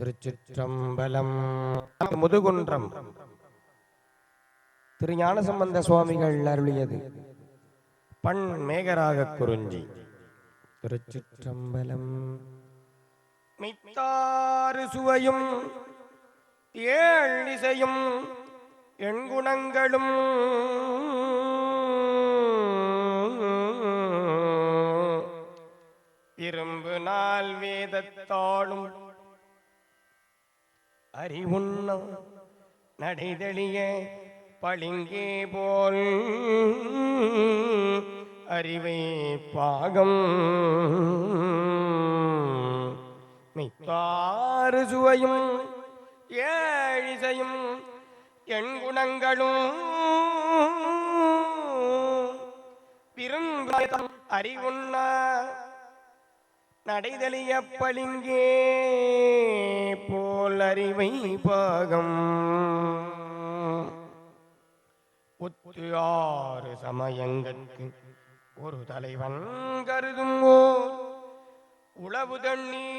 திருச்சிற்றம்பலம். முதுகுன்றம் திரு ஞானசம்பந்த சுவாமிகள் அருளியது. பண் மேகராக குறிஞ்சி. திருச்சிற்றம்பலம். மித்தாறு சுவையும் ஏழிசையும் எண்குணங்களும் இரும்பு நாள் வேதத்தாளும் அறிவுண்ண நடைதெளிய பளிங்கே போல் அறிவை பாகம் மிக்காறு சுவையும் ஏழிசையும் எண்குணங்களும் விரும்பும் அறிவுண்ண நடைதலிய பளிங்கே போல் அறிவை பாகம் ஒத்து ஆறு சமயங்கற்கு ஒரு தலைவன் கருதும் உளவு தண்ணீர்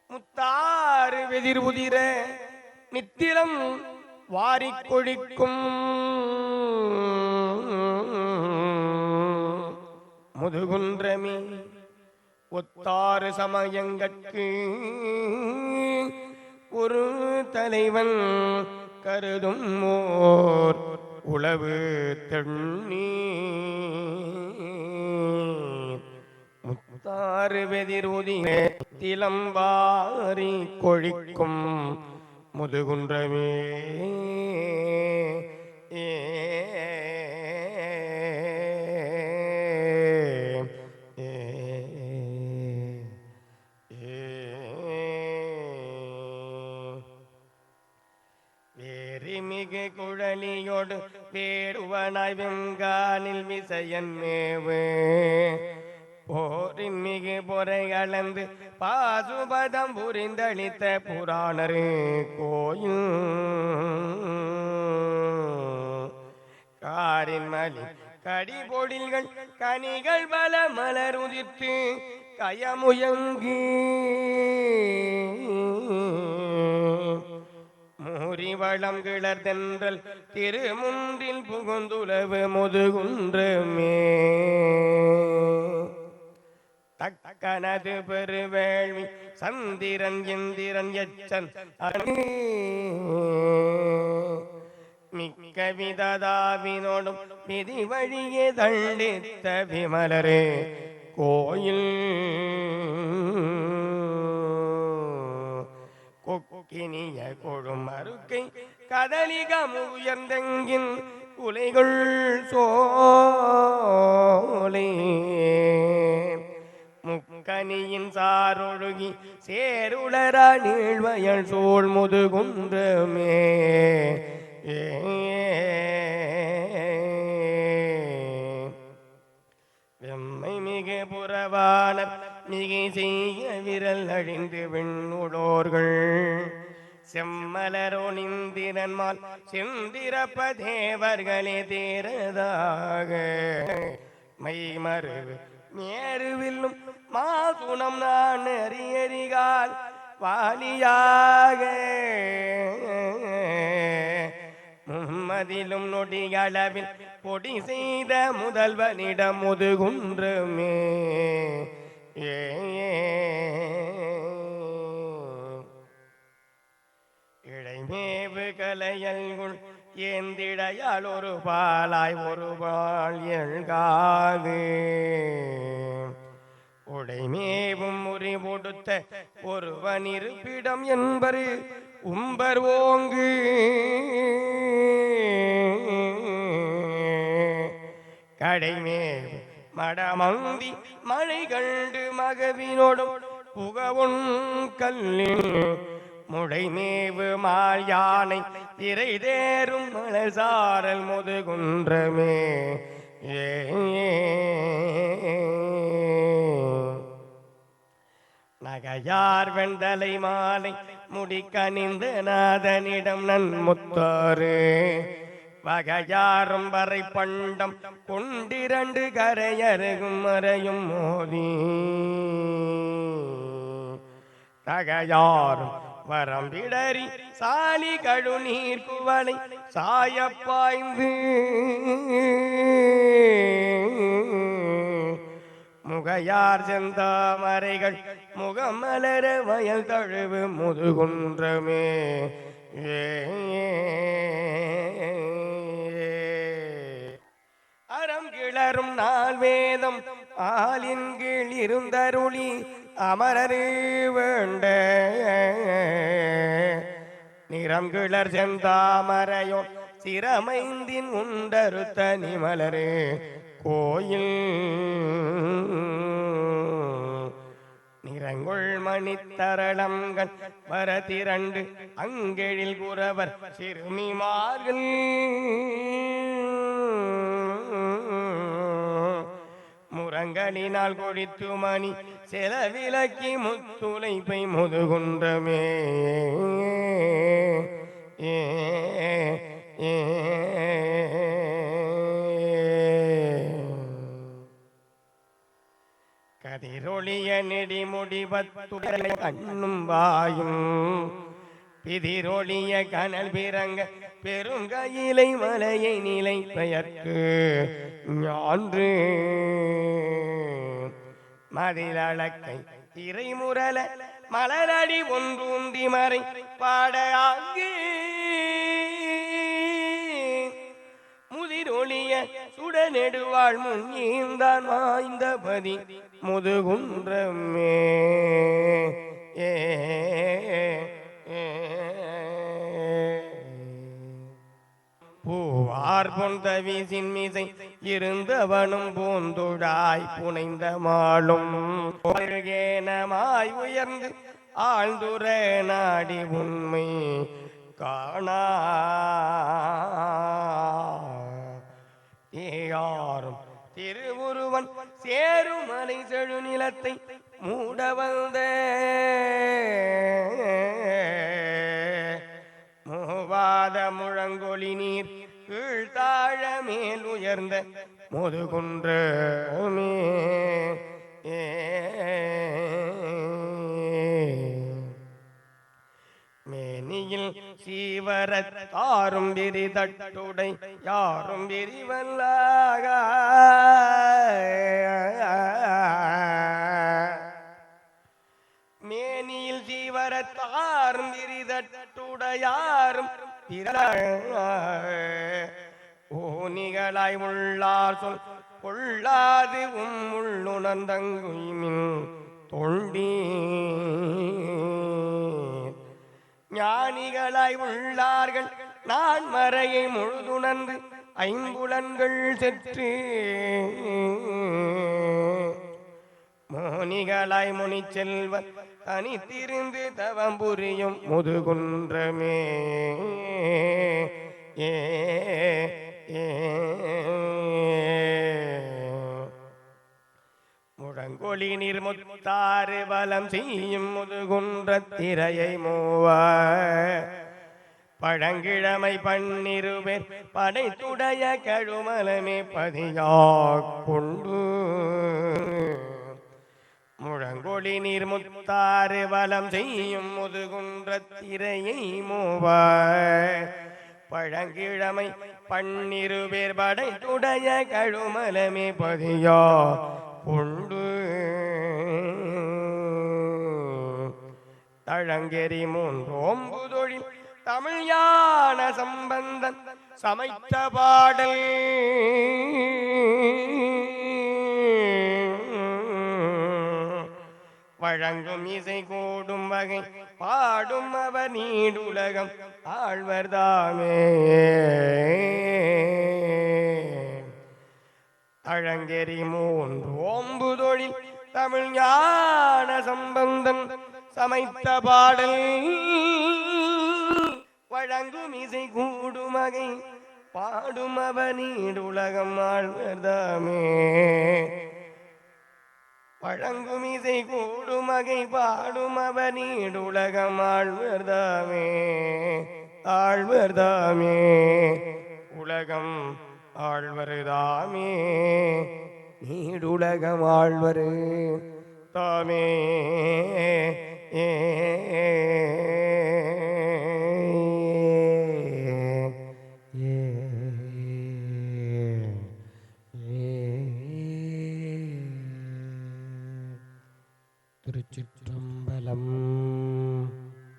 முத்தாறு வெதிர் உதிர நித்திலம் வாரிக் கொழிக்கும் முதுகுன்றமே ஒத்தாறு சமயங்கற்கு ஒரு தலைவன் கருதும் ஓர் உளவு தண்ணீர் முத்தாறு வெதிர் உதிர திலம்பாரி கொழிக்கும் முதுகுன்றமே வேறிமிகு குழலியோடு வேடுவனாய் வெங்கானில் விசையன் மேவு போரின் மிகு பொறை அளந்து பாசுபதம் புரிந்தளித்த புராணரு கோயில் காரின் மலி கடிபொடில்கள் கனிகள் பல மலர் உதிர்த்து கயமுயங்கி மூரிவளம் கிளர்தென்றல் திருமுன்றில் புகுந்துலவு முதுகுன்றமே தக்கனது பெருவேள்வி சந்திரன் இந்திரன் எச்சன் மிக்க விததாவினோடும் விதி வழியே தண்டித்த விமலரே கோயில் கொக்கினிய கொழும் அருக்கை கதலிகம் உயர்ந்தெங்கின் குலைகள் சோலை முக்கனியின் சாரொழுகி சேருளரா நீழ்வயல் சோழ் முதுகுன்றமே வெம்மை மிகு புறவானர் மிகை செய்ய விரல் அழிந்து விண்ணுளோர்கள் செம்மலரோ நிந்திரன்மால் செந்திரப்ப தேவர்களே தேரதாக மைமருவு மேருவில்லும் மாசுணம் நான் அறியறிகால் வாலியாக மும்மதிலும் நொடிகளவில் பொடி செய்த முதல்வனிடம் முதுகுன்றமே இளைமேவு கலையல்குள் ஏந்திடையால் ஒரு பாலாய் ஒரு பால் எழுகாது உடைமேவும் முறி கொடுத்த ஒருவன் இருப்பிடம் என்பரு உம்பர் ஓங்கு கடைமேவு மடமந்தி மழை கண்டு மகவினோடும் புகவுன் கல்லில் முடைமேவு மால் யானை திரை தேரும் மலசாரல் முதுகுன்றமே நகையார் வெண்தலை மாலை முடிக்கணிந்த நாதனிடம் நன்முத்தாறு வகையாரும் வரை பண்டம் கொண்டிரண்டு கரையருகும் மறையும் மோதி தகையாரும் வரம்பிடறி சாலி கழுநீர் குவளை சாயப்பாய்ந்து முகையார் செந்தாமரைகள் முகமலர வயல் தழுவு முதுகுன்றமே அறம் கிளரும் நாள் வேதம் ஆலின் கீழ் இருந்தருளி அமரரு வேண்ட நிறம் கிளர் செந்தாமரையோ சிரமைந்தின் உண்டருத்த நிமலரு கோயில் நிறங்குள் மணித்தரளங்கள் வரதிரண்டு அங்கெழில் குறவர் சிறுமிமார்கள் முரங்களினால் கொடித்து மணி செலவிலக்கி முத்துளைப்பை முதுகுன்றமே கதிரொளிய நெடிமுடிவத்துடலை கண்ணும் வாயும் பிதிரொளிய கனல் பிறங்க பெருங்கையிலை மலையை நிலை பெயர்க்கு ஞான்று மதிலழக்கை திரைமுரல மலரடி ஒன்றுந்தி மறை பாட ஆங்கு முதிரொளிய சுடநெடுவாள் முன்னீந்தான் வாய்ந்த பதி முதுகுன்றமே பூவார் பொந்த வீசின் மீசை இருந்தவனும் பூந்துழாய் புனைந்த மாளும் ஏனமாய் உயர்ந்து ஆழ்ந்துர நாடி உண்மை காணாரும் திருவுருவன் சேருமலை செழு நிலத்தை மூட வந்த மூவாத முழங்கொலி நீர் கீழ்த்தாழ மேல் உயர்ந்த முதுகுன்றமே மேனியில் சீவரத்தாரும் விரிதட்டுடை யாரும் விரிவல்லாக மேனியில் சீவரத்தாரும் விரிதட்டுடையாரும் ஓனிகளாய் உள்ளார் சொல் கொள்ளாது உள்ளுணர்ந்தங்குமின் தொண்டி ஞானிகளாய் உள்ளார்கள் நான் மறையை முழுதுணர்ந்து ஐம்புலன்கள் செற்று மோனிகளாய் முனி செல்வர் தனித்திருந்து தவம் புரியும் முதுகுன்றமே முழங்கொலி நிர்முத்தாறு பலம் செய்யும் முதுகுன்ற திரையை மூவ பழங்கிழமை பன்னிருவேர் படைத்துடைய கழுமலமே பதியா கொண்டு முழங்கொலி நீர்முத்தாறு வலம் செய்யும் முதுகுன்ற திரையை மூவ பழங்கிழமை பன்னிருவேர் படைத்துடைய கழுமலமே பதியா கொண்டு தழங்கெறி மூன்றோம்பு தொழில் தமிழ் ஞான சம்பந்தன் சமைத்த பாடல் வழங்கும் இசை கூடும் வகை பாடும் அவர் நீடுலகம் ஆழ்வர்தாமே தழங்கெறி மூன்றோம்பு தொழில் தமிழ் ஞான சம்பந்தன் சமைத்த பாடல் வழங்கும் இசை கூடும் வகை பாடும் அவர் நீடுலகம் ஆழ்வர்தாமே வழங்கும் இசை கூடும் வகை பாடும் அவர் நீடுலகம் ஆழ்வர்தாமே ஆழ்வர்தாமே உலகம் ஆழ்வருதாமே நீடுலகம் ஆழ்வரு தாமே திருச்சிற்றம்பலம்.